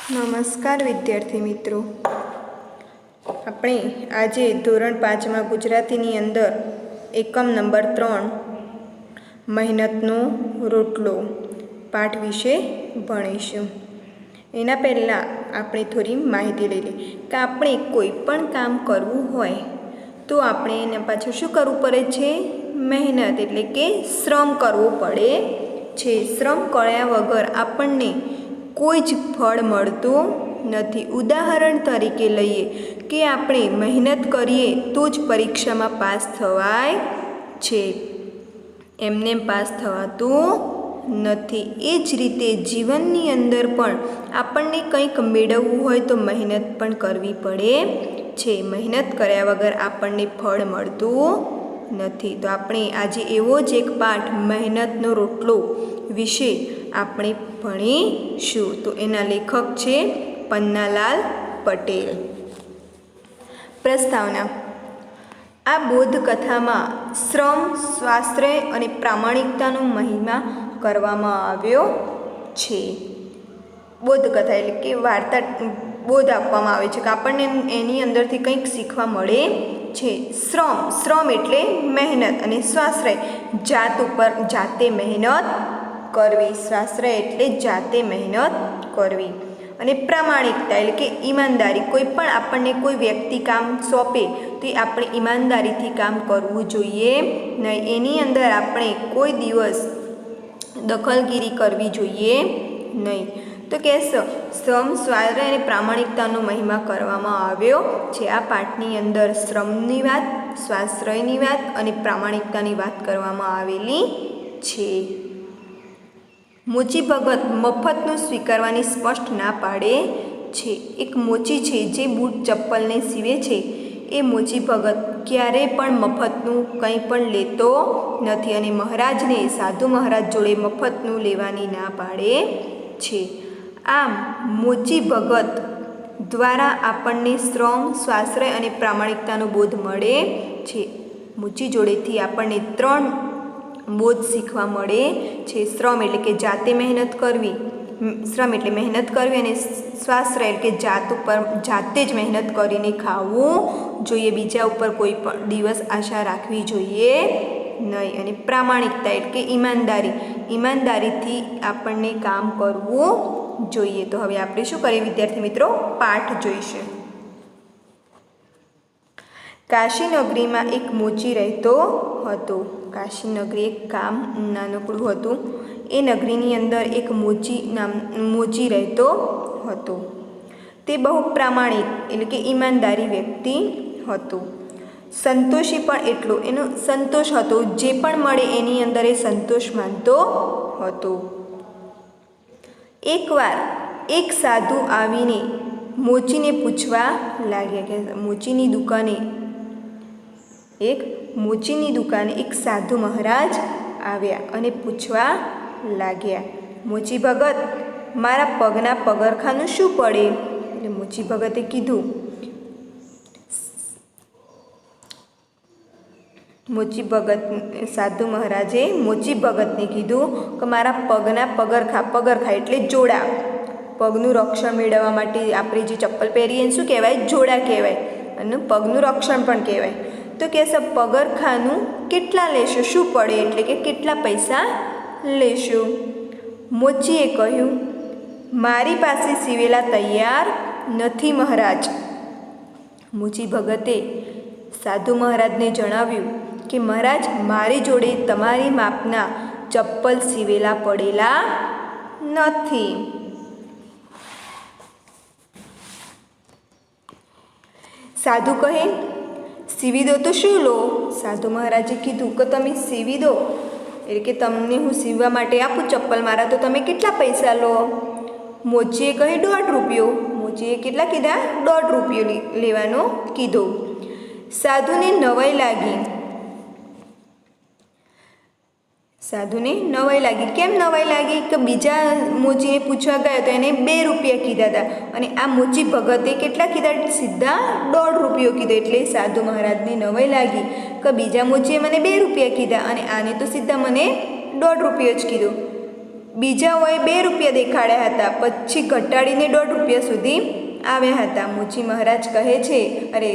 નમસ્કાર વિદ્યાર્થી મિત્રો, આપણે આજે ધોરણ 5માં ગુજરાતીની અંદર એકમ નંબર 3 મહેનતનો રોટલો પાઠ વિશે ભણીશું. એના પહેલાં આપણે થોડી માહિતી લઈ લઈએ કે આપણે કોઈ પણ કામ કરવું હોય તો આપણે એના પાછળ શું કરવું પડે છે? મહેનત એટલે કે શ્રમ કરવો પડે છે. શ્રમ કર્યા વગર આપણને કોઈ જ ફળ મળતું નથી. ઉદાહરણ તરીકે લઈએ કે આપણે મહેનત કરીએ તો જ પરીક્ષામાં પાસ થવાય છે, એમને પાસ થવાતું નથી. એ જ રીતે જીવનની અંદર પણ આપણને કંઈક મેળવવું હોય તો મહેનત પણ કરવી પડે છે. મહેનત કર્યા વગર આપણને ફળ મળતું નથી. તો આપણે આજે એવો જ એક પાઠ મહેનતનો રોટલો વિશે આપણે ભણીશું. તો એના લેખક છે પન્નાલાલ પટેલ. પ્રસ્તાવના: આ બોધકથામાં શ્રમ, સ્વાશ્રય અને પ્રામાણિકતાનો મહિમા કરવામાં આવ્યો છે. બોધકથા એટલે કે વાર્તા, બોધ આપવામાં આવે છે કે આપણને એની અંદરથી કંઈક શીખવા મળે છે. શ્રમ એટલે મહેનત, અને સ્વાશ્રય જાતે મહેનત કરવી. સ્વાશ્રય એટલે જાતે મહેનત કરવી. અને પ્રામાણિકતા એટલે કે ઈમાનદારી. કોઈ પણ આપણને કોઈ વ્યક્તિ કામ સોંપે તો એ આપણે ઈમાનદારીથી કામ કરવું જોઈએ નહીં. એની અંદર આપણે કોઈ દિવસ દખલગીરી કરવી જોઈએ નહીં. તો કે શ્રમ, સ્વાશ્રય અને પ્રામાણિકતાનો મહિમા કરવામાં આવ્યો છે. આ પાઠની અંદર શ્રમની વાત, સ્વાશ્રયની વાત અને પ્રામાણિકતાની વાત કરવામાં આવેલી છે. મોચી ભગત મફતનું સ્વીકારવાની સ્પષ્ટ ના પાડે છે. એક મોચી છે જે બૂટ ચપ્પલને સીવે છે. એ મોચી ભગત ક્યારેય પણ મફતનું કંઈ પણ લેતો નથી અને મહારાજને, સાધુ મહારાજ જોડે મફતનું લેવાની ના પાડે છે. આમ મોચી ભગત દ્વારા આપણને શ્રમ, સ્વાશ્રય અને પ્રામાણિકતાનો બોધ મળે છે. મોચી જોડેથી આપણને 3 બોધ શીખવા મળે છે. શ્રમ એટલે કે જાતે મહેનત કરવી, શ્રમ એટલે મહેનત કરવી, અને સ્વાશ્રય એટલે કે જાતે જ મહેનત કરીને ખાવું જોઈએ, બીજા ઉપર કોઈ પણ દિવસ આશા રાખવી જોઈએ નહીં. અને પ્રામાણિકતા એટલે કે ઈમાનદારીથી આપણને કામ કરવું જોઈએ. તો હવે આપણે શું કરીએ વિદ્યાર્થી મિત્રો? પાઠ જોઈશું. કાશી નગરીમાં એક મોચી રહેતો હતો. કાશી નગરી એક ગામ નાનકડું હતું. એ નગરીની અંદર એક મોચી રહેતો હતો. તે બહુ પ્રામાણિક એટલે કે ઈમાનદારી વ્યક્તિ હતો. સંતોષી પણ એટલો, એનો સંતોષ હતો. જે પણ મળે એની અંદર એ સંતોષ માનતો હતો. એકવાર એક સાધુ આવીને મોચીને પૂછવા લાગ્યા કે મોચીની દુકાને એક સાધુ મહારાજ આવ્યા અને પૂછવા લાગ્યા, મોચી ભગત, મારા પગના પગરખાનું શું પડે? એટલે મોચી ભગતે કીધું, સાધુ મહારાજે મોચી ભગતને કીધું કે મારા પગના પગરખા એટલે જોડા, પગનું રક્ષણ મેળવવા માટે આપણે જે ચપ્પલ પહેરીએ શું કહેવાય? જોડા કહેવાય, અને પગનું રક્ષણ પણ કહેવાય. તો કે પગરખાનું કેટલા લેશો? શું પડે એટલે કે કેટલા પૈસા લેશો? મોચીએ કહ્યું, મારી પાસે સીવેલા તૈયાર નથી મહારાજ. મોચી ભગતે સાધુ મહારાજને જણાવ્યું કે મહારાજ, મારી જોડે તમારી માપના ચપ્પલ સીવેલા પડેલા નથી. સાધુ કહે, સીવી દો તો શું લો? સાધુ મહારાજે કીધું કે તમે સીવી દો એટલે કે તમને હું સીવવા માટે આપું ચપ્પલ મારા, તો તમે કેટલા પૈસા લો? મોચીએ કહે 1.5 રૂપિયો. મોચીએ કેટલા કીધા? 1.5 રૂપિયો લેવાનો કીધો. સાધુને નવાઈ લાગી. કેમ નવાઈ લાગી? કે બીજા મોચીને પૂછવા ગયા તો એને 2 રૂપિયા કીધા હતા, અને આ મોચી ભગતે કેટલા કીધા? સીધા 1.5 રૂપિયો કીધો. એટલે સાધુ મહારાજને નવાઈ લાગી કે બીજા મોચીએ મને 2 રૂપિયા કીધા અને આને તો સીધા મને 1.5 રૂપિયો જ કીધો. બીજાઓએ 2 રૂપિયા દેખાડ્યા હતા, પછી ઘટાડીને 1.5 રૂપિયા સુધી આવ્યા હતા. મોચી મહારાજ કહે છે, અરે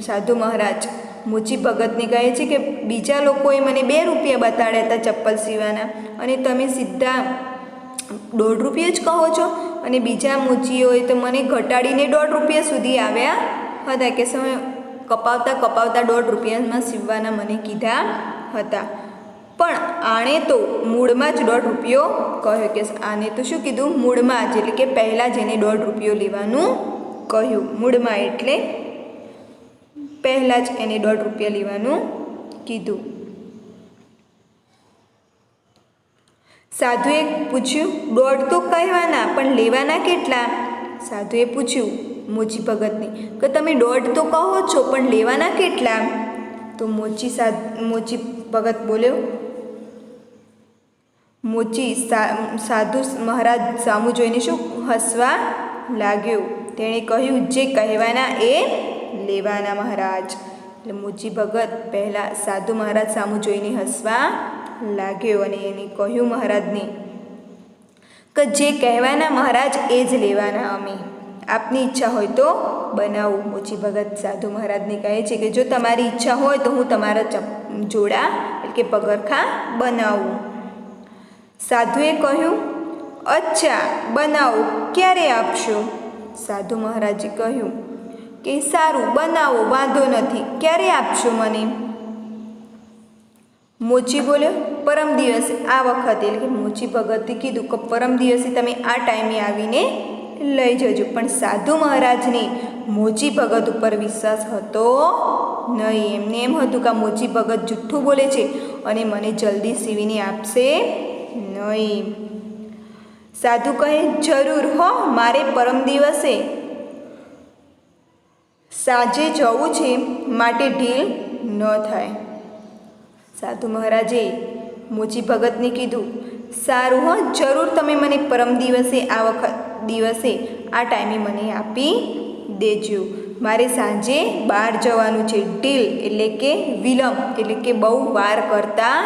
સાધુ મહારાજ મોચી ભગતને કહે છે કે બીજા લોકોએ મને 2 રૂપિયા બતાડ્યા હતા ચપ્પલ સીવવાના, અને તમે સીધા 1.5 રૂપિયા જ કહો છો, અને બીજા મોચીઓએ તો મને ઘટાડીને 1.5 રૂપિયા સુધી આવ્યા હતા, કે સમય કપાવતા 1.5 રૂપિયામાં સીવવાના મને કીધા હતા. પણ આણે તો મૂળમાં જ 1.5 રૂપિયો કહ્યો, કે આને તો શું કીધું, મૂળમાં જ, એટલે કે પહેલાં જ એને 1.5 રૂપિયો લેવાનું કહ્યું. મૂળમાં એટલે પહેલાં જ એને 1.5 રૂપિયા લેવાનું કીધું. સાધુએ પૂછ્યું, 1.5 તો કહેવાના, પણ લેવાના કેટલા? સાધુએ પૂછ્યું મોચી ભગતને કે તમે 1.5 તો કહો છો, પણ લેવાના કેટલા? તો મોચી ભગત બોલ્યો, સાધુ મહારાજ સામું જોઈને શું હસવા લાગ્યો. તેણે કહ્યું, જે કહેવાના એ લેવાના મહારાજ. એટલે મોચી ભગત પહેલાં સાધુ મહારાજ સામું જોઈને હસવા લાગ્યો, અને એને કહ્યું મહારાજને કે જે કહેવાના મહારાજ એ જ લેવાના અમે. આપની ઈચ્છા હોય તો બનાવું. મોચી ભગત સાધુ મહારાજને કહે છે કે જો તમારી ઈચ્છા હોય તો હું તમારા જોડા એટલે કે પગરખાં બનાવું. સાધુએ કહ્યું, અચ્છા બનાવો, ક્યારે આપશો? સાધુ મહારાજે કહ્યું કે સારું બનાવો, વાંધો નથી, ક્યારે આપશો મને? મોચી બોલ્યો, પરમ દિવસે, આ વખતે. એટલે કે મોચી ભગતે કીધું કે પરમ દિવસે તમે આ ટાઈમે આવીને લઈ જજો. પણ સાધુ મહારાજને મોચી ભગત ઉપર વિશ્વાસ હતો નહીં. એમને એમ હતું કે મોચી ભગત જુઠ્ઠું બોલે છે અને મને જલ્દી સીવીને આપશે નહીં. સાધુ કહે, જરૂર હો, મારે પરમ દિવસે સાંજે જવું છે, માટે ઢીલ ન થાય. સાધુ મહારાજે મોચી ભગતને કીધું, સારું હો, જરૂર તમે મને પરમ દિવસે આ ટાઈમે મને આપી દેજો. મારે સાંજે બહાર જવાનું છે. ઢીલ એટલે કે વિલંબ, એટલે કે બહુ વાર કરતા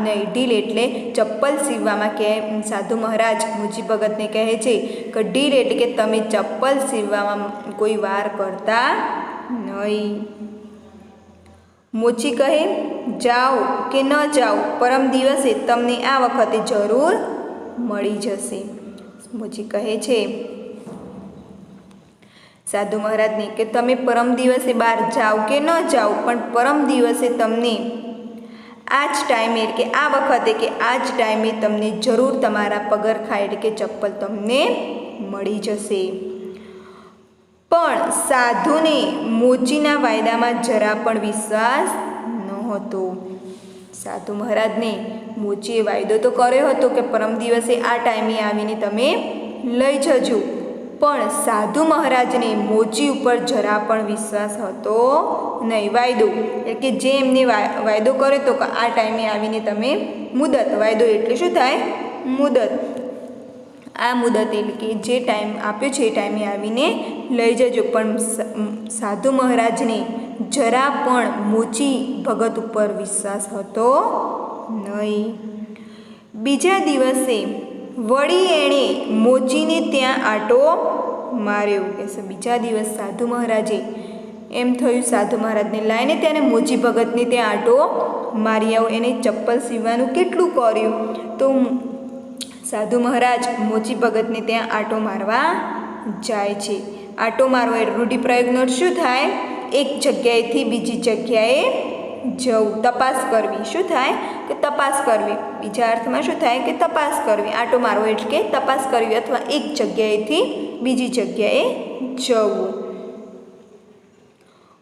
નહીં. ઢીલ એટલે ચપ્પલ સીવવામાં કે સાધુ મહારાજ મોચી ભગતને કહે છે કે ઢીલ એટલે કે તમે ચપ્પલ સીવવામાં કોઈ વાર કરતા નહીં. મોચી કહે, જાઓ કે ન જાઓ, પરમ દિવસે તમને આ વખતે જરૂર મળી જશે. મોચી કહે છે સાધુ મહારાજને કે તમે પરમ દિવસે બહાર જાઓ કે ન જાઓ, પણ પરમ દિવસે તમને આ જ ટાઈમે એટલે કે આ વખતે કે આ જ ટાઈમે તમને જરૂર તમારા પગરખાં એટલે કે ચપ્પલ તમને મળી જશે. પણ સાધુને મોચીના વાયદામાં જરા પણ વિશ્વાસ નહોતો. સાધુ મહારાજને મોચીએ વાયદો તો કર્યો હતો કે પરમ દિવસે આ ટાઈમે આવીને તમે લઈ જજો, પણ સાધુ મહારાજને મોચી ઉપર જરા પણ વિશ્વાસ હતો નહીં. વાયદો એટલે કે જે એમને વાયદો કર્યો હતો કે આ ટાઈમે આવીને તમે મુદત, વાયદો એટલે શું થાય, મુદત. આ મુદત એટલે કે જે ટાઈમ આપ્યો છે એ ટાઈમે આવીને લઈ જજો. પણ સાધુ મહારાજને જરા પણ મોચી ભગત ઉપર વિશ્વાસ હતો નહીં. બીજા દિવસે વળી એણે મોચીને ત્યાં આંટો માર્યો. કે બીજા દિવસ સાધુ મહારાજે એમ થયું સાધુ મહારાજને લાઈને ત્યાં મોચી ભગતને ત્યાં આંટો મારી આવો. એને ચપ્પલ સીવવાનું કેટલું કર્યું, તો સાધુ મહારાજ મોચી ભગતને ત્યાં આંટો મારવા જાય છે. આંટો મારવો એટલે રૂઢિપ્રયોગનો શું થાય, એક જગ્યાએથી બીજી જગ્યાએ જવું, તપાસ કરવી. શું થાય કે તપાસ કરવી. બીજા અર્થમાં શું થાય કે તપાસ કરવી. આંટો મારવો એટલે કે તપાસ કરવી, અથવા એક જગ્યાએથી બીજી જગ્યાએ જવું.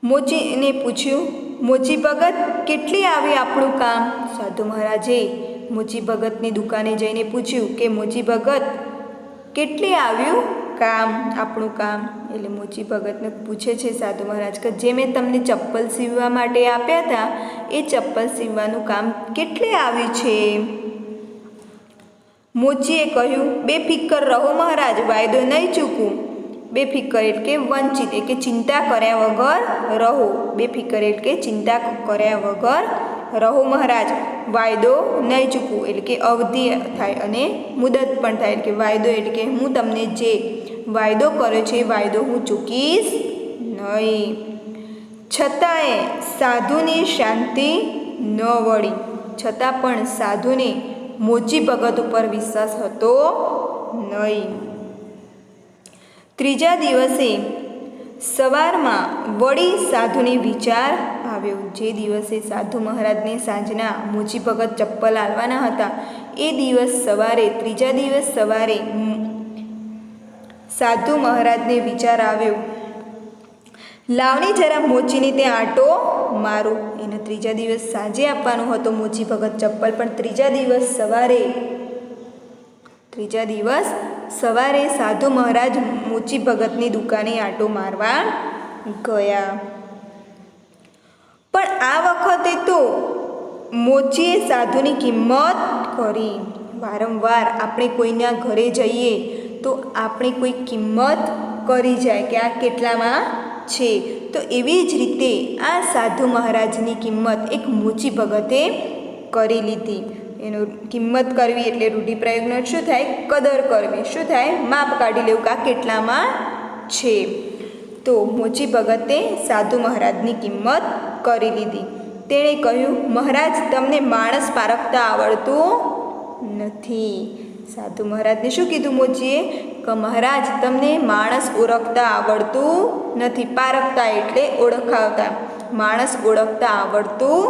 મોચીને પૂછ્યું, મોચી ભગત કેટલી આવી આપણું કામ? સાધુ મહારાજે મોચી ભગતની દુકાને જઈને પૂછ્યું કે મોચી ભગત કેટલી આવ્યું કામ, આપણું કામ? એટલે મોચી ભગતને પૂછે છે સાધુ મહારાજ કે જે મેં તમને ચપ્પલ સીવવા માટે આપ્યા હતા એ ચપ્પલ સીવવાનું કામ કેટલે આવ્યું છે? મોચીએ કહ્યું, બેફિકર રહો મહારાજ, વાયદો નહીં ચૂકું. બેફિકર એટલે કે વંચિત, એટલે કે ચિંતા કર્યા વગર રહો. બેફિકર એટલે કે ચિંતા કર્યા વગર રહો મહારાજ, વાયદો નહીં ચૂકવું એટલે કે અવધિ થાય અને મુદત પણ થાય એટલે કે વાયદો એટલે કે હું તમને જે વાયદો કર્યો છે એ વાયદો હું ચૂકીશ નહીં. છતાંય સાધુની શાંતિ ન વળી. છતાં પણ સાધુને મોચી ભગત ઉપર વિશ્વાસ હતો નહીં. ત્રીજા દિવસે સવારમાં વળી સાધુને વિચાર આવ્યો. જે દિવસે સાધુ મહારાજને સાંજના મોચી ભગત ચપ્પલ આલવાના હતા એ દિવસ સવારે ત્રીજા દિવસ સવારે સાધુ મહારાજને વિચાર આવ્યો, લાવની જરા મોચીને ત્યાં આંટો મારો. એને ત્રીજા દિવસ સાંજે આપવાનો હતો મોચી ભગત ચપ્પલ, પણ ત્રીજા દિવસ સવારે સાધુ મહારાજ મોચી ભગતની દુકાને આંટો મારવા ગયા. પણ આ વખતે તો મોચીએ સાધુની કિંમત કરી. વારંવાર આપણે કોઈના ઘરે જઈએ તો આપણે કોઈ કિંમત કરી જાય કે આ કેટલામાં છે. તો એવી જ રીતે આ સાધુ મહારાજની કિંમત એક મોચી ભગતે કરી લીધી. એનો કિંમત કરવી એટલે રૂઢિપ્રયોગનો શું થાય? કદર કરવી. શું થાય? માપ કાઢી લેવું કે આ કેટલામાં છે. તો મોચી ભગતે સાધુ મહારાજની કિંમત કરી લીધી. તેણે કહ્યું, મહારાજ તમને માણસ પારખતા આવડતું નથી. સાધુ મહારાજને શું કીધું મોચીએ? કે મહારાજ તમને માણસ ઓળખતા આવડતું નથી. પારખતા એટલે ઓળખાવતા. માણસ ઓળખતા આવડતું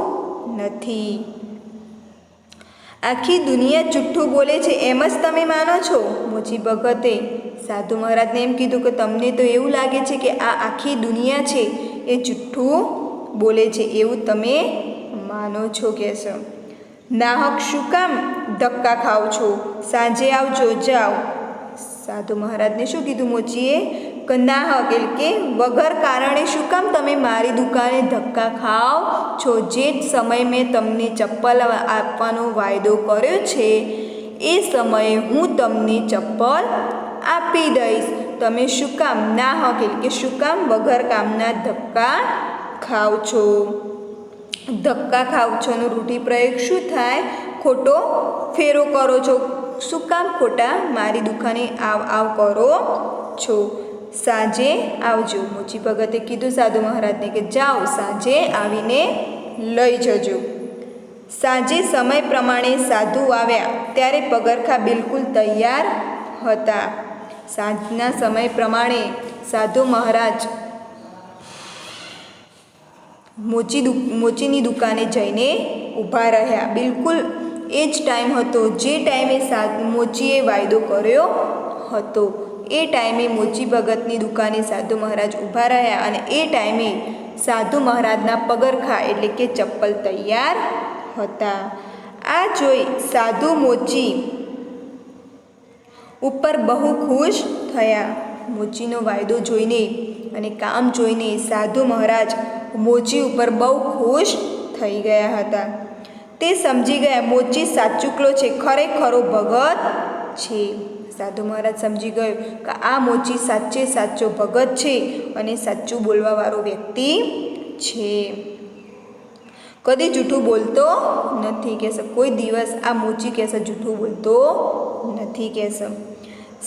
નથી. આખી દુનિયા જુઠ્ઠું બોલે છે એમ જ તમે માનો છો? મોચી ભગતે સાધુ મહારાજને એમ કીધું કે તમને તો એવું લાગે છે કે આ આખી દુનિયા છે એ જુઠ્ઠું બોલે છે એવું તમે માનો છો કે છે? નાહક શું કામ ધક્કા ખાઓ છો? સાંજે આવજો, જાઓ. સાધુ મહારાજને શું કીધું મોચીએ? કે નાહક એટલે કે વગર કારણે શું કામ તમે મારી દુકાને ધક્કા ખાઓ છો? જે સમય મેં તમને ચપ્પલ આપવાનો વાયદો કર્યો છે એ સમયે હું તમને ચપ્પલ આપી દઈશ. તમે શું કામ નાહક એટલે કે શું કામ વગર કામના ધક્કા ખાઓ છો? ધક્કા ખાવ છો નો રૂઢિપ્રયોગ શું થાય? ખોટો ફેરો કરો છો. શું કામ ખોટા મારી દુકાને આવ કરો છો? સાંજે આવજો. મોચી ભગતે કીધું સાધુ મહારાજને કે જાઓ, સાંજે આવીને લઈ જજો. સાંજે સમય પ્રમાણે સાધુ આવ્યા ત્યારે પગરખા બિલકુલ તૈયાર હતા. સાંજના સમય પ્રમાણે સાધુ મહારાજ મોચીની દુકાને જઈને ઊભા રહ્યા. બિલકુલ એ જ ટાઈમ હતો જે ટાઈમે મોચીએ વાયદો કર્યો હતો. એ ટાઈમે મોચી ભગતની દુકાને સાધુ મહારાજ ઊભા રહ્યા અને એ ટાઈમે સાધુ મહારાજના પગરખા એટલે કે ચપ્પલ તૈયાર હતા. આ જોઈ સાધુ મોચી ઉપર બહુ ખુશ થયા. મોચીનો વાયદો જોઈને અને કામ જોઈને સાધુ મહારાજ મોચી ઉપર બહુ ખુશ થઈ ગયા હતા. તે સમજી ગયા મોચી સાચુકલો છે, ખરેખરો ભગત છે. સાધુ મહારાજ સમજી ગયો કે આ મોચી સાચે સાચો ભગત છે અને સાચું બોલવાવાળો વ્યક્તિ છે. કદી જૂઠું બોલતો નથી કહેશે. કોઈ દિવસ આ મોચી કહેશે જૂઠું બોલતો નથી કહેશે.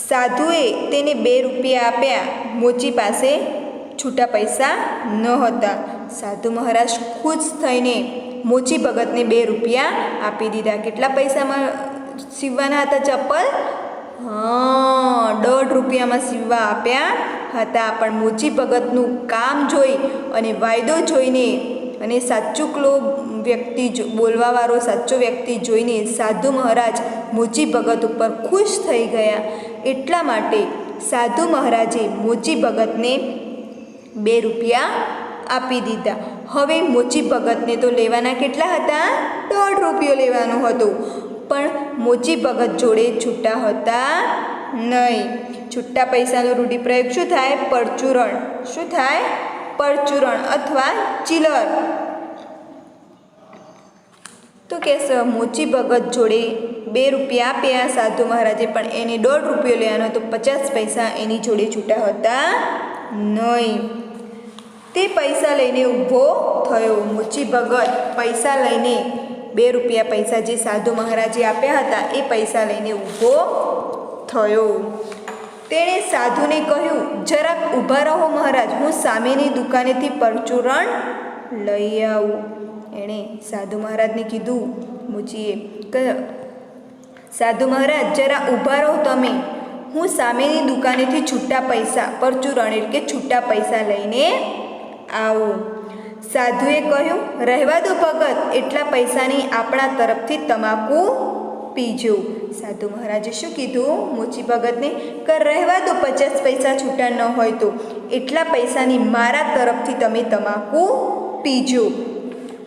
સાધુએ તેને 2 રૂપિયા આપ્યા. મોચી પાસે છૂટા પૈસા ન હતા. સાધુ મહારાજ ખુશ થઈને મોચી ભગતને 2 રૂપિયા આપી દીધા. કેટલા પૈસામાં સીવવાના હતા ચપ્પલ? 1.5 રૂપિયામાં સીવવા આપ્યા હતા. પણ મોચી ભગતનું કામ જોઈ અને વાયદો જોઈને અને સાચુકલો વ્યક્તિ બોલવાવાળો સાચો વ્યક્તિ જોઈને સાધુ મહારાજ મોચી ભગત ઉપર ખુશ થઈ ગયા. એટલા માટે સાધુ મહારાજે મોચી ભગતને 2 રૂપિયા આપી દીધા. હવે મોચી ભગતને તો લેવાના કેટલા હતા? 1.5 રૂપિયો લેવાનો હતો. પણ મોચી ભગત જોડે છૂટા હતા નહીં. છૂટા પૈસાનો રૂઢિપ્રયોગ શું થાય? પરચુરણ. શું થાય? પરચુરણ અથવા ચિલર. તો કહેશે મોચી ભગત જોડે 2 રૂપિયા આપ્યા સાધુ મહારાજે, પણ એને 1.5 રૂપિયો લેવાનો હતો. 50 પૈસા એની જોડે છૂટા હતા નહીં. તે પૈસા લઈને ઊભો થયો. મોચી ભગત પૈસા લઈને રૂપિયા પૈસા જે સાધુ મહારાજે આપ્યા હતા એ પૈસા લઈને ઊભો થયો. તેણે સાધુને કહ્યું, જરાક ઊભા રહો મહારાજ, હું સામેની દુકાનેથી પરચુરણ લઈ આવું. એણે સાધુ મહારાજને કીધું, મોચીએ કહ્યું, સાધુ મહારાજ જરા ઊભા રહો તમે, હું સામેની દુકાનેથી છૂટા પૈસા પરચુરણ એટલે કે છૂટા પૈસા લઈને આવું. સાધુએ કહ્યું, રહેવા દો ભગત, એટલા પૈસાની આપણા તરફથી તમાકુ પીજો. સાધુ મહારાજે શું કીધું મોચી ભગતને કે રહેવા દો, 50 પૈસા છૂટા ન હોય તો એટલા પૈસાની મારા તરફથી તમે તમાકુ પીજો.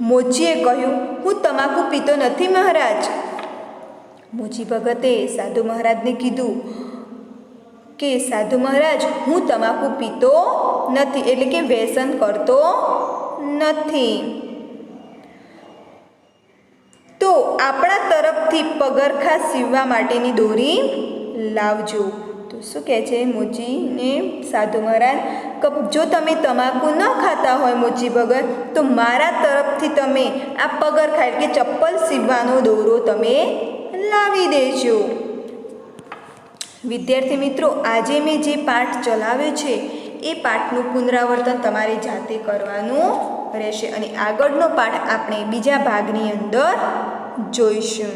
મોચીએ કહ્યું, હું તમાકુ પીતો નથી મહારાજ. મોચી ભગતે સાધુ મહારાજને કીધું કે સાધુ મહારાજ હું તમાકુ પીતો નથી એટલે કે વ્યસન કરતો નથી, તો આપણા તરફથી પગરખા સીવવા માટેની દોરી લાવજો. તો શું કહે છે મોચીને સાધુ મહારાજ કે જો તમે તમાકુ ન ખાતા હોય મોચી ભગત તો મારા તરફથી તમે આ પગરખા એટલે કે ચપ્પલ સીવવાનો દોરો તમે લાવી દેજો. વિદ્યાર્થી મિત્રો, આજે મેં જે પાઠ ચલાવ્યો છે એ પાઠનું પુનરાવર્તન તમારે જાતે કરવાનું રહેશે અને આગળનો પાઠ આપણે બીજા ભાગની અંદર જોઈશું.